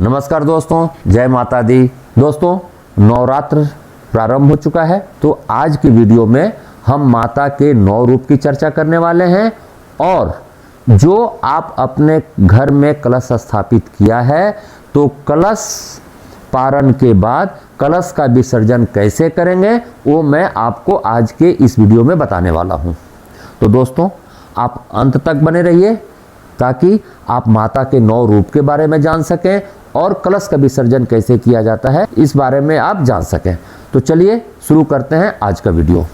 नमस्कार दोस्तों, जय माता दी। दोस्तों, नवरात्र प्रारंभ हो चुका है, तो आज की वीडियो में हम माता के 9 रूप की चर्चा करने वाले हैं और जो आप अपने घर में कलश स्थापित किया है, तो कलश पारण के बाद कलश का विसर्जन कैसे करेंगे वो मैं आपको आज के इस वीडियो में बताने वाला हूं। तो दोस्तों, आप अंत तक बने रहिए ताकि आप माता के 9 रूप के बारे में जान सकें और कलश का विसर्जन कैसे किया जाता है इस बारे में आप जान सकें। तो चलिए शुरू करते हैं आज का वीडियो।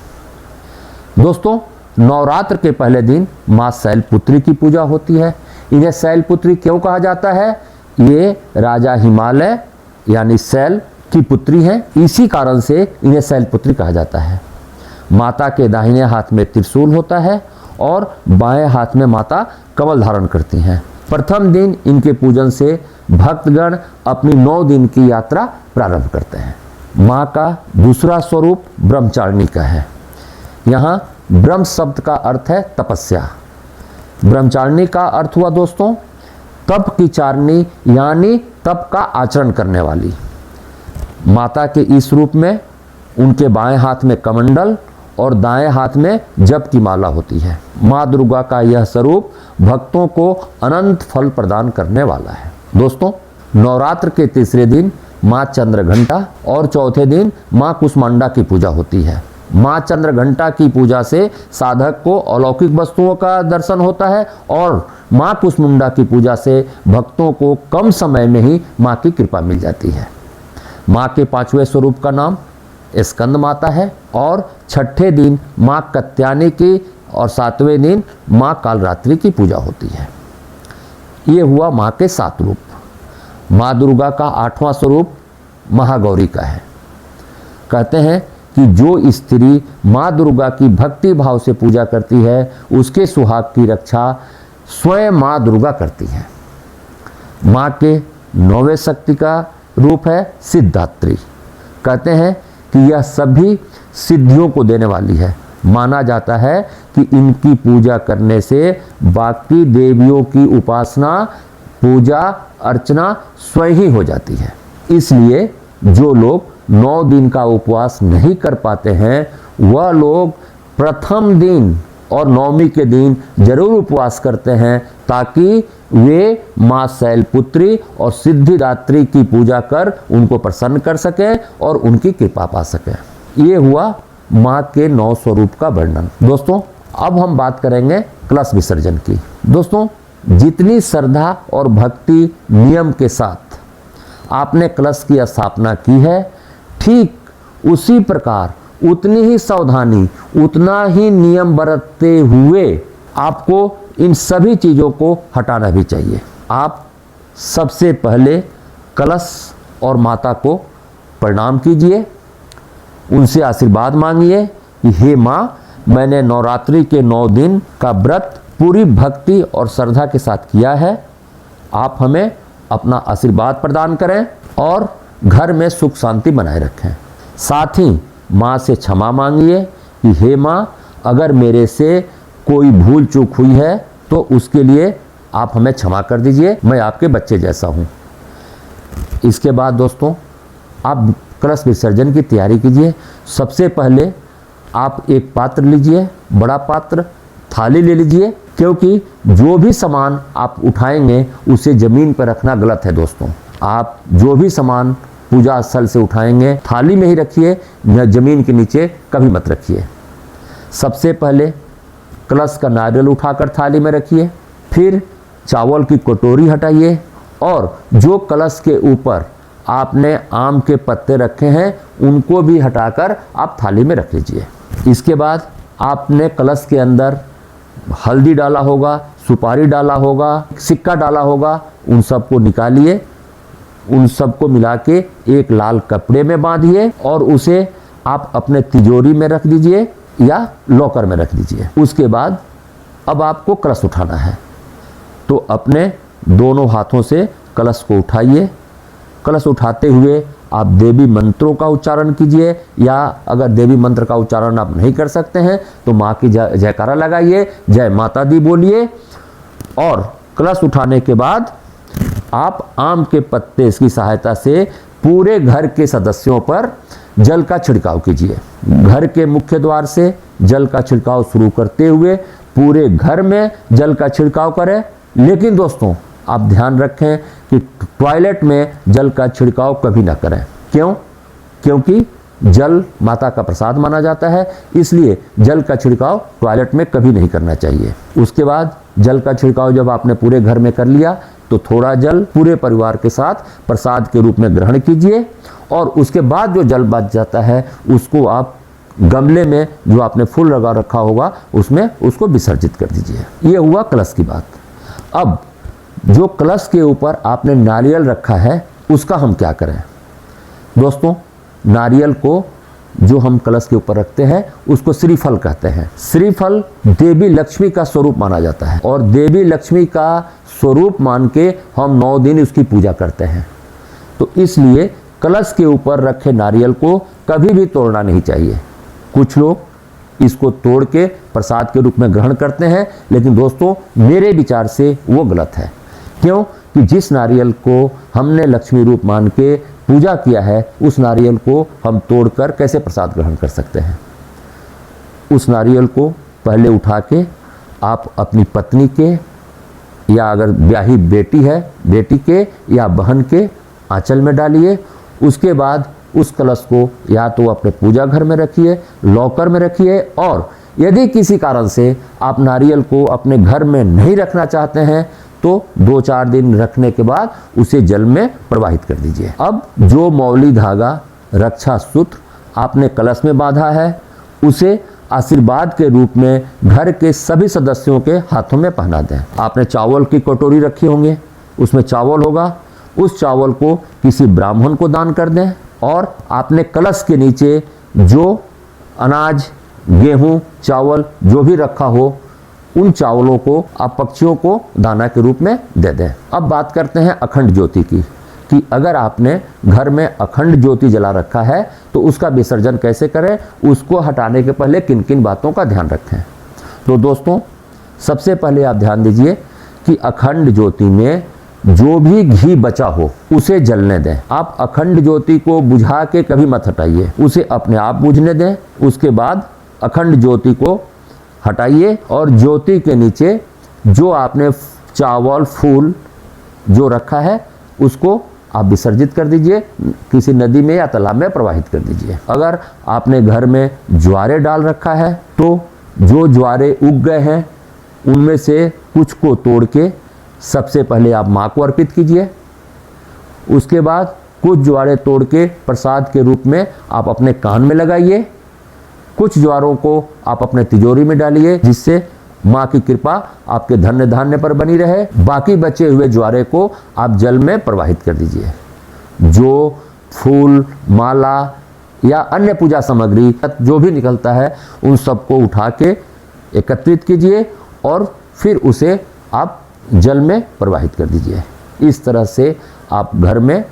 दोस्तों, नवरात्र के पहले दिन माँ शैलपुत्री की पूजा होती है। इन्हें शैलपुत्री क्यों कहा जाता है? ये राजा हिमालय यानी शैल की पुत्री हैं, इसी कारण से इन्हें शैलपुत्री कहा जाता है। माता के दाहिने हाथ में त्रिशूल होता है और बाएं हाथ में माता कमल धारण करती हैं। प्रथम दिन इनके पूजन से भक्तगण अपनी 9 दिन की यात्रा प्रारंभ करते हैं। माँ का दूसरा स्वरूप ब्रह्मचारिणी का है। यहाँ ब्रह्म शब्द का अर्थ है तपस्या। ब्रह्मचारिणी का अर्थ हुआ दोस्तों तप की चारणी, यानी तप का आचरण करने वाली। माता के इस रूप में उनके बाएं हाथ में कमंडल और दाएं हाथ में जप की माला होती है। माँ दुर्गा का यह स्वरूप भक्तों को अनंत फल प्रदान करने वाला है। दोस्तों, नवरात्र के तीसरे दिन माँ चंद्रघंटा और चौथे दिन माँ कुष्मांडा की पूजा होती है। माँ चंद्रघंटा की पूजा से साधक को अलौकिक वस्तुओं का दर्शन होता है और माँ कुष्मांडा की पूजा से भक्तों को कम समय में ही माँ की कृपा मिल जाती है। माँ के 5वें स्वरूप का नाम स्कंद माता है और छठे दिन माँ कात्यायनी की और 7वें दिन माँ कालरात्रि की पूजा होती है। ये हुआ माँ के 7 रूप। माँ दुर्गा का 8वां स्वरूप महागौरी का है। कहते हैं कि जो स्त्री माँ दुर्गा की भक्ति भाव से पूजा करती है उसके सुहाग की रक्षा स्वयं माँ दुर्गा करती है। माँ के 9वें शक्ति का रूप है सिद्धात्री। कहते हैं कि यह सभी सिद्धियों को देने वाली है। माना जाता है कि इनकी पूजा करने से बाकी देवियों की उपासना पूजा अर्चना स्वयं ही हो जाती है। इसलिए जो लोग 9 दिन का उपवास नहीं कर पाते हैं वह लोग प्रथम दिन और 9वीं के दिन जरूर उपवास करते हैं ताकि वे माँ शैलपुत्री और सिद्धिदात्री की पूजा कर उनको प्रसन्न कर सकें और उनकी कृपा पा सकें। ये हुआ माँ के 9 स्वरूप का वर्णन। दोस्तों, अब हम बात करेंगे कलश विसर्जन की। दोस्तों, जितनी श्रद्धा और भक्ति नियम के साथ आपने कलश की स्थापना की है, ठीक उसी प्रकार उतनी ही सावधानी उतना ही नियम बरतते हुए आपको इन सभी चीज़ों को हटाना भी चाहिए। आप सबसे पहले कलश और माता को प्रणाम कीजिए, उनसे आशीर्वाद मांगिए कि हे माँ, मैंने नवरात्रि के 9 दिन का व्रत पूरी भक्ति और श्रद्धा के साथ किया है। आप हमें अपना आशीर्वाद प्रदान करें और घर में सुख शांति बनाए रखें। साथ ही माँ से क्षमा मांगिए कि हे माँ, अगर मेरे से कोई भूल चूक हुई है तो उसके लिए आप हमें क्षमा कर दीजिए, मैं आपके बच्चे जैसा हूँ। इसके बाद दोस्तों, आप कलश विसर्जन की तैयारी कीजिए। सबसे पहले आप एक पात्र लीजिए, बड़ा पात्र, थाली ले लीजिए, क्योंकि जो भी सामान आप उठाएंगे उसे ज़मीन पर रखना गलत है। दोस्तों, आप जो भी सामान पूजा स्थल से उठाएंगे थाली में ही रखिए, या ज़मीन के नीचे कभी मत रखिए। सबसे पहले कलश का नारियल उठाकर थाली में रखिए, फिर चावल की कटोरी हटाइए और जो कलश के ऊपर आपने आम के पत्ते रखे हैं उनको भी हटाकर आप थाली में रख लीजिए। इसके बाद आपने कलश के अंदर हल्दी डाला होगा, सुपारी डाला होगा, सिक्का डाला होगा, उन सबको निकालिए। उन सबको मिला के एक लाल कपड़े में बांधिए और उसे आप अपने तिजोरी में रख दीजिए या लॉकर में रख दीजिए। उसके बाद अब आपको कलश उठाना है, तो अपने दोनों हाथों से कलश को उठाइए। कलश उठाते हुए आप देवी मंत्रों का उच्चारण कीजिए, या अगर देवी मंत्र का उच्चारण आप नहीं कर सकते हैं तो माँ की जयकारा लगाइए, जय माता दी बोलिए। और कलश उठाने के बाद आप आम के पत्ते की सहायता से पूरे घर के सदस्यों पर जल का छिड़काव कीजिए। घर के मुख्य द्वार से जल का छिड़काव शुरू करते हुए पूरे घर में जल का छिड़काव करें। लेकिन दोस्तों आप ध्यान रखें कि टॉयलेट में जल का छिड़काव कभी ना करें। क्यों? क्योंकि जल माता का प्रसाद माना जाता है, इसलिए जल का छिड़काव टॉयलेट में कभी नहीं करना चाहिए। उसके बाद जल का छिड़काव जब आपने पूरे घर में कर लिया तो थोड़ा जल पूरे परिवार के साथ प्रसाद के रूप में ग्रहण कीजिए और उसके बाद जो जल बच जाता है उसको आप गमले में जो आपने फूल लगा रखा होगा उसमें उसको विसर्जित कर दीजिए। ये हुआ कलश की बात। अब जो कलश के ऊपर आपने नारियल रखा है उसका हम क्या करें? दोस्तों नारियल को जो हम कलश के ऊपर रखते हैं उसको श्रीफल कहते हैं। श्रीफल देवी लक्ष्मी का स्वरूप माना जाता है और देवी लक्ष्मी का स्वरूप मान के हम 9 दिन उसकी पूजा करते हैं। तो इसलिए कलश के ऊपर रखे नारियल को कभी भी तोड़ना नहीं चाहिए। कुछ लोग इसको तोड़ के प्रसाद के रूप में ग्रहण करते हैं, लेकिन दोस्तों मेरे विचार से वो गलत है। क्यों? कि जिस नारियल को हमने लक्ष्मी रूप मान के पूजा किया है उस नारियल को हम तोड़कर कैसे प्रसाद ग्रहण कर सकते हैं? उस नारियल को पहले उठा के आप अपनी पत्नी के या अगर ब्याही बेटी है बेटी के या बहन के आंचल में डालिए। उसके बाद उस कलश को या तो अपने पूजा घर में रखिए, लॉकर में रखिए, और यदि किसी कारण से आप नारियल को अपने घर में नहीं रखना चाहते हैं तो 2-4 दिन रखने के बाद उसे जल में प्रवाहित कर दीजिए। अब जो मौली धागा रक्षा सूत्र आपने कलश में बांधा है उसे आशीर्वाद के रूप में घर के सभी सदस्यों के हाथों में पहना दें। आपने चावल की कटोरी रखी होंगे, उसमें चावल होगा, उस चावल को किसी ब्राह्मण को दान कर दें और आपने कलश के नीचे जो अनाज, गेहूं, चावल जो भी रखा हो उन चावलों को आप पक्षियों को दाना के रूप में दे दें। अब बात करते हैं अखंड ज्योति की, कि अगर आपने घर में अखंड ज्योति जला रखा है तो उसका विसर्जन कैसे करें, उसको हटाने के पहले किन किन बातों का ध्यान रखें। तो दोस्तों सबसे पहले आप ध्यान दीजिए कि अखंड ज्योति में जो भी घी बचा हो उसे जलने दें। आप अखंड ज्योति को बुझा के कभी मत हटाइए, उसे अपने आप बुझने दें। उसके बाद अखंड ज्योति को हटाइए और ज्योति के नीचे जो आपने चावल, फूल जो रखा है उसको आप विसर्जित कर दीजिए, किसी नदी में या तालाब में प्रवाहित कर दीजिए। अगर आपने घर में ज्वारे डाल रखा है तो जो ज्वारे उग गए हैं उनमें से कुछ को तोड़ के सबसे पहले आप माँ को अर्पित कीजिए। उसके बाद कुछ ज्वारे तोड़ के प्रसाद के रूप में आप अपने कान में लगाइए। कुछ ज्वारों को आप अपने तिजोरी में डालिए जिससे माँ की कृपा आपके धन्य धान्य पर बनी रहे। बाकी बचे हुए ज्वारे को आप जल में प्रवाहित कर दीजिए। जो फूल, माला या अन्य पूजा सामग्री जो भी निकलता है उन सबको उठा के एकत्रित कीजिए और फिर उसे आप जल में प्रवाहित कर दीजिए। इस तरह से आप घर में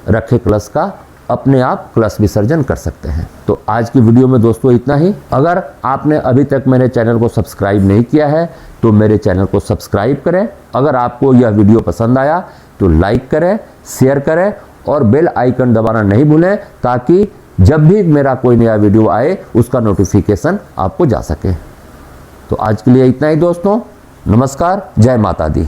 रखे कलश का अपने आप कलश विसर्जन कर सकते हैं। तो आज की वीडियो में दोस्तों इतना ही। अगर आपने अभी तक मेरे चैनल को सब्सक्राइब नहीं किया है तो मेरे चैनल को सब्सक्राइब करें। अगर आपको यह वीडियो पसंद आया तो लाइक करें, शेयर करें और बेल आइकन दबाना नहीं भूलें ताकि जब भी मेरा कोई नया वीडियो आए उसका नोटिफिकेशन आपको जा सके। तो आज के लिए इतना ही दोस्तों। नमस्कार, जय माता दी।